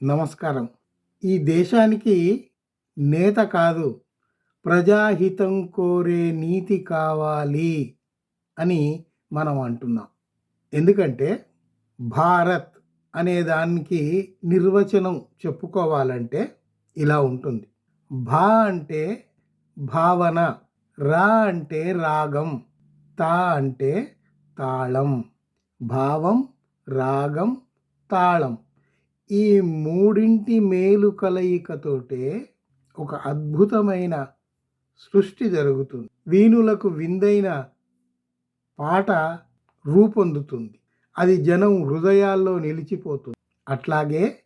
నమస్కారం. ఈ దేశానికి నేత కాదు, ప్రజాహితం కోరే నీతి కావాలి అని మనం అంటున్నాం. ఎందుకంటే భారత్ అనే దానికి నిర్వచనం చెప్పుకోవాలంటే ఇలా ఉంటుంది. భా అంటే భావన, రా అంటే రాగం, తా అంటే తాళం. భావం, రాగం, తాళం. ఈ మూడింటి మేలు కలయికతోటే ఒక అద్భుతమైన సృష్టి జరుగుతుంది. వీణులకు విందైన పాట రూపొందుతుంది. అది జనం హృదయాల్లో నిలిచిపోతుంది. అట్లాగే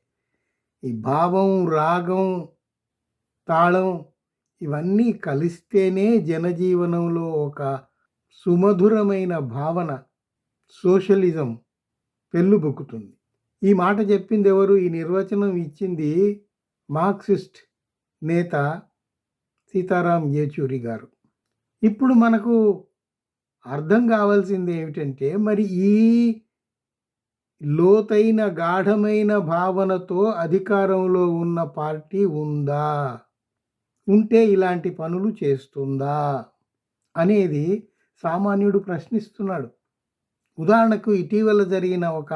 ఈ భావం, రాగం, తాళం ఇవన్నీ కలిస్తేనే జనజీవనంలో ఒక సుమధురమైన భావన, సోషలిజం పెళ్ళుబుక్కుతుంది. ఈ మాట చెప్పింది ఎవరు? ఈ నిర్వచనం ఇచ్చింది మార్క్సిస్ట్ నేత సీతారాం యేచూరి గారు. ఇప్పుడు మనకు అర్థం కావాల్సింది ఏమిటంటే, మరి ఈ లోతైన గాఢమైన భావనతో అధికారంలో ఉన్న పార్టీ ఉందా? ఉంటే ఇలాంటి పనులు చేస్తుందా అనేది సామాన్యుడు ప్రశ్నిస్తున్నాడు. ఉదాహరణకు ఇటీవల జరిగిన ఒక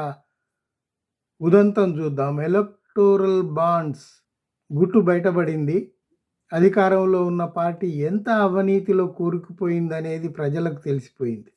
ఉదంతం చూద్దాం. ఎలక్టోరల్ బాండ్స్ గుట్టు బయటపడింది. అధికారంలో ఉన్న పార్టీ ఎంత అవినీతిలో కూరుకుపోయిందనేది ప్రజలకు తెలిసిపోయింది.